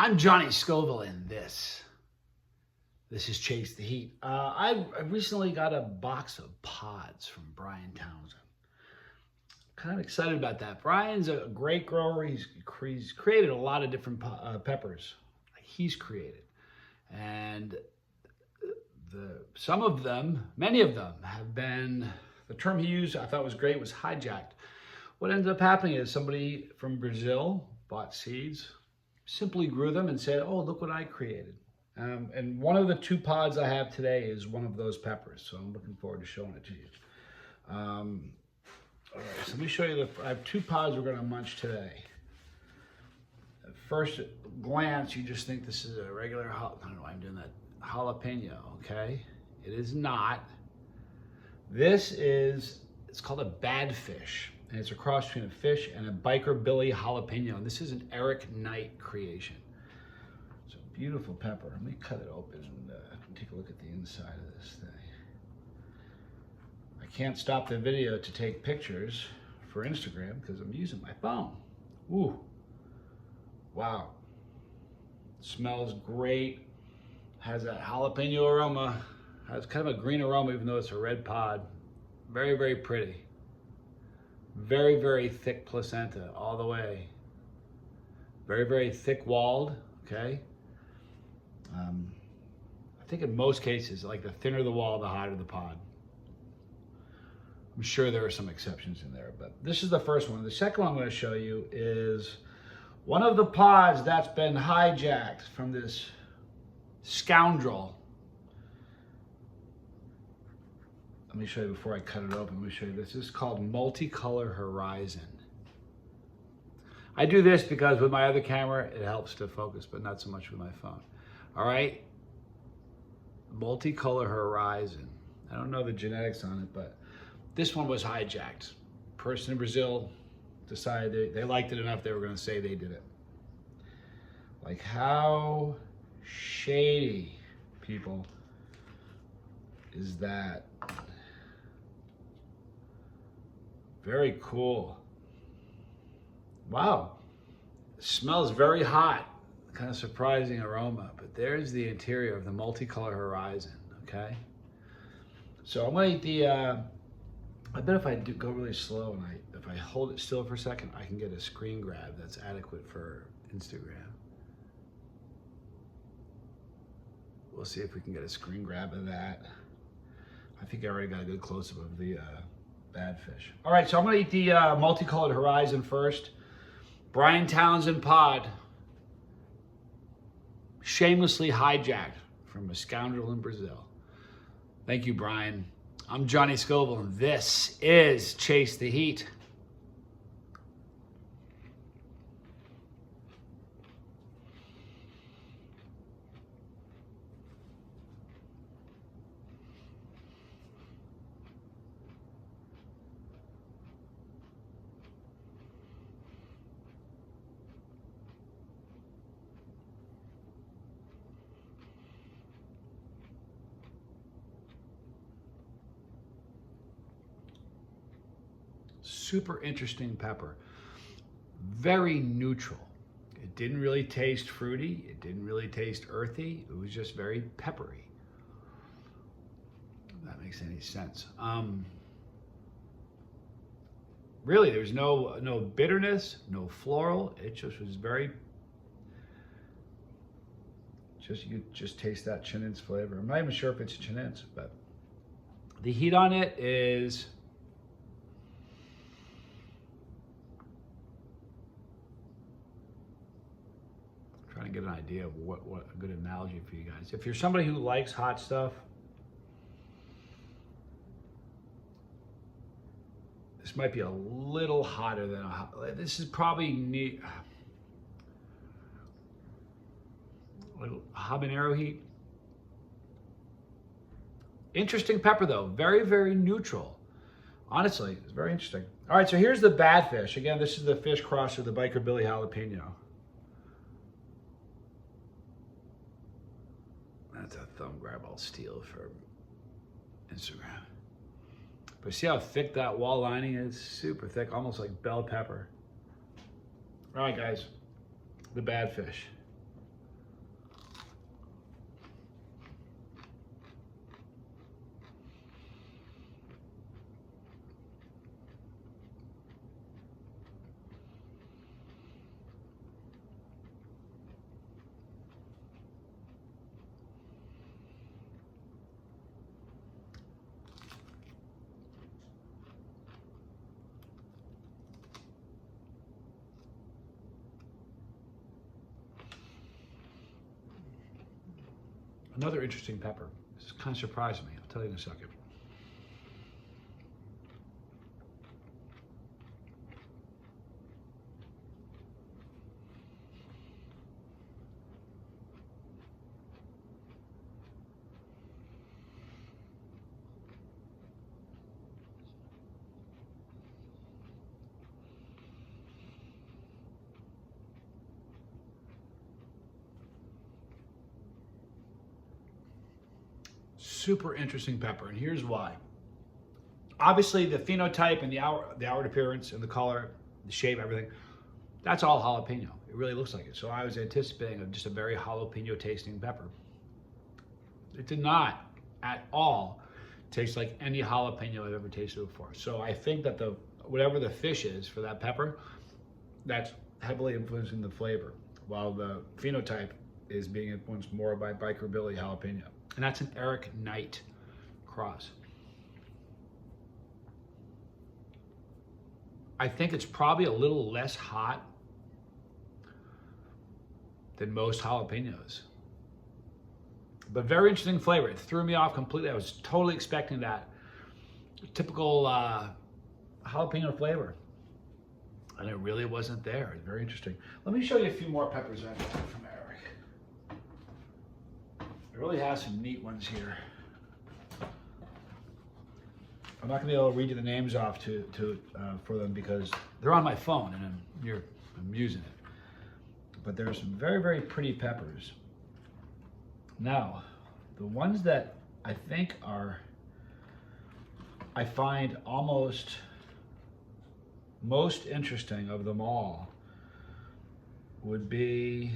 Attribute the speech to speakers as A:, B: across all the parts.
A: I'm Johnny Scoville, and this is Chase the Heat. I recently got a box of pods from Bryan Townshend. Kind of excited about that. Bryan's a great grower. He's created a lot of different peppers. He's created, and some of them, many of them, have been. The term he used, I thought was great, was hijacked. What ended up happening is somebody from Brazil bought seeds, simply grew them, and said, "Oh, look what I created." And one of the two pods I have today is one of those peppers, so I'm looking forward to showing it to you. All right, so let me show you I have two pods we're going to munch today. At first glance, you just think this is a regular, I don't know why I'm doing that, jalapeno, okay? It is not. It's called a Badfish, and it's a cross between a fish and a biker Billy jalapeno, and this is an Eric Knight creation. It's a beautiful pepper. Let me cut it open and take a look at the inside of this thing. I can't stop the video to take pictures for Instagram because I'm using my phone. Ooh, wow. Smells great. Has that jalapeno aroma. Has kind of a green aroma even though it's a red pod. Very, very pretty. Very, very thick placenta all the way. Very, very thick walled, okay? I think in most cases, like the thinner the wall, the hotter the pod. I'm sure there are some exceptions in there, but this is the first one. The second one I'm going to show you is one of the pods that's been hijacked from this scoundrel. Let me show you before I cut it open. Let me show you this. This is called Multicolor Horizon. I do this because with my other camera, it helps to focus, but not so much with my phone. All right? Multicolor Horizon. I don't know the genetics on it, but this one was hijacked. Person in Brazil decided they liked it enough they were going to say they did it. Like, how shady, people, is that? Very cool. Wow. It smells very hot. Kind of surprising aroma, but there's the interior of the Multicolor Horizon, okay? So I'm gonna eat the, I bet if I go really slow and if I hold it still for a second, I can get a screen grab that's adequate for Instagram. We'll see if we can get a screen grab of that. I think I already got a good close-up of the Badfish. All right, so I'm gonna eat the Multicolored Horizon first. Bryan Townshend pod, shamelessly hijacked from a scoundrel in Brazil. Thank you, Bryan. I'm Johnny Scoville, and this is Chase the Heat. Super interesting pepper. Very neutral. It didn't really taste fruity. It didn't really taste earthy. It was just very peppery. If that makes any sense. Really, there's no bitterness, no floral. It just was very, you just taste that Chinense flavor. I'm not even sure if it's Chinense, but the heat on it is trying to get an idea of what a good analogy for you guys. If you're somebody who likes hot stuff, this might be a little hotter than this is probably habanero heat. Interesting pepper though, very, very neutral. Honestly, it's very interesting. All right, so here's the Badfish. Again, this is the fish cross with the biker Billy jalapeno. That's a thumb grab I'll steal for Instagram. But see how thick that wall lining is? Super thick, almost like bell pepper. All right, guys, the Badfish. Another interesting pepper. This kind of surprised me. I'll tell you in a second. Super interesting pepper, and here's why. Obviously, the phenotype and the outward appearance and the color, the shape, everything, that's all jalapeno. It really looks like it. So I was anticipating just a very jalapeno tasting pepper. It did not at all taste like any jalapeno I've ever tasted before. So I think that whatever the fish is for that pepper, that's heavily influencing the flavor, while the phenotype is being influenced more by Biker Billy jalapeno. And that's an Eric Knight cross. I think it's probably a little less hot than most jalapenos. But very interesting flavor. It threw me off completely. I was totally expecting that typical jalapeno flavor. And it really wasn't there. It's very interesting. Let me show you a few more peppers I got from Eric. It really has some neat ones here. I'm not gonna be able to read you the names off for them because they're on my phone and I'm using it. But there's some very, very pretty peppers. Now, the ones that I think I find almost most interesting of them all would be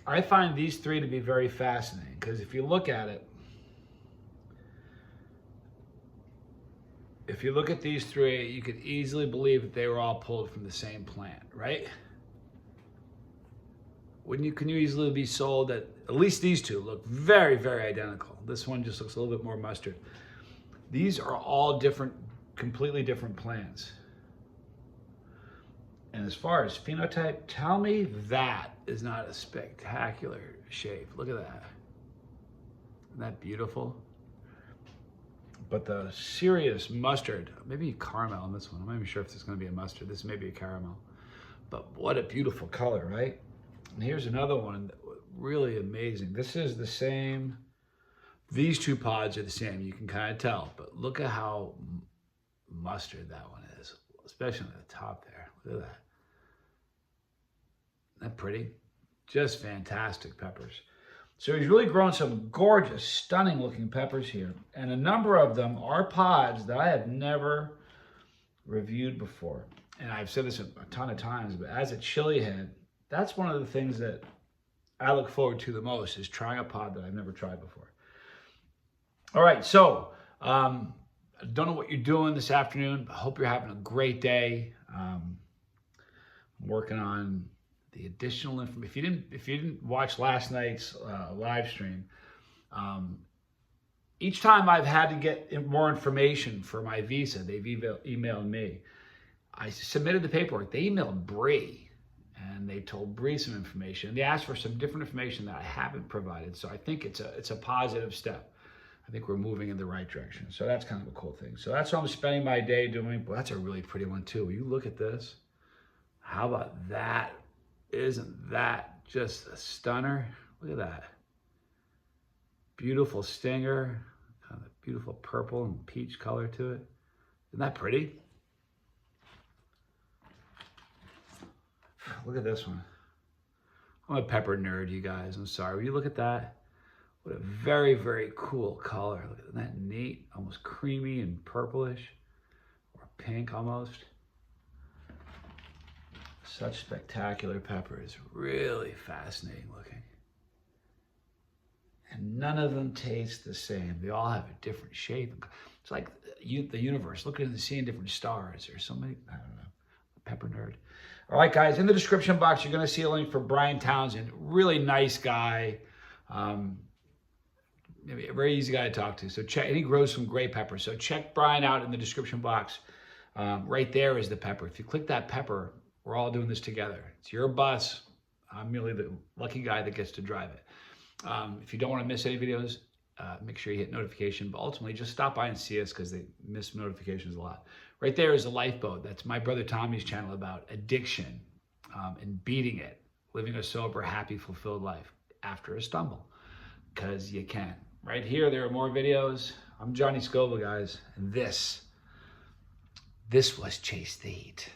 A: I find these three to be very fascinating because if you look at it, if you look at these three, you could easily believe that they were all pulled from the same plant, right? Can you easily be sold that at least these two look very, very identical. This one just looks a little bit more mustard. These are all different, completely different plants. And as far as phenotype, tell me that is not a spectacular shape. Look at that. Isn't that beautiful? But the serious mustard, maybe caramel on this one. I'm not even sure if this is going to be a mustard. This may be a caramel. But what a beautiful color, right? And here's another one, really amazing. This is the same. These two pods are the same. You can kind of tell. But look at how mustard that one is, especially at the top there. Look at that. Isn't that pretty? Just fantastic peppers. So he's really grown some gorgeous, stunning looking peppers here. And a number of them are pods that I have never reviewed before. And I've said this a ton of times, but as a chili head, that's one of the things that I look forward to the most is trying a pod that I've never tried before. All right, so I don't know what you're doing this afternoon. I hope you're having a great day. I'm working on the additional information. If you didn't watch last night's live stream, each time I've had to get more information for my visa, they've emailed me. I submitted the paperwork. They emailed Bree, and they told Bree some information. They asked for some different information that I haven't provided. So I think it's a positive step. I think we're moving in the right direction. So that's kind of a cool thing. So that's what I'm spending my day doing. Well, that's a really pretty one too. Will you look at this? How about that? Isn't that just a stunner? Look at that. Beautiful stinger, kind of beautiful purple and peach color to it. Isn't that pretty? Look at this one. I'm a pepper nerd, you guys. I'm sorry. Will you look at that? What a very, very cool color. Look at that, neat, almost creamy and purplish, or pink almost. Such spectacular peppers, really fascinating looking. And none of them taste the same. They all have a different shape. It's like the universe, looking at the sea in different stars. There's so many, I don't know, pepper nerd. All right, guys, in the description box, you're gonna see a link for Bryan Townshend. Really nice guy. Maybe a very easy guy to talk to. So check, and he grows some great peppers. So check Bryan out in the description box. Right there is the pepper. If you click that pepper, We're all doing this together. It's your bus. I'm merely the lucky guy that gets to drive it. If you don't want to miss any videos, make sure you hit notification, but ultimately just stop by and see us because they miss notifications a lot. Right there is a lifeboat. That's my brother Tommy's channel about addiction and beating it, living a sober, happy, fulfilled life after a stumble, because you can. Right here, there are more videos. I'm Johnny Scoville, guys, and this was Chase the Heat.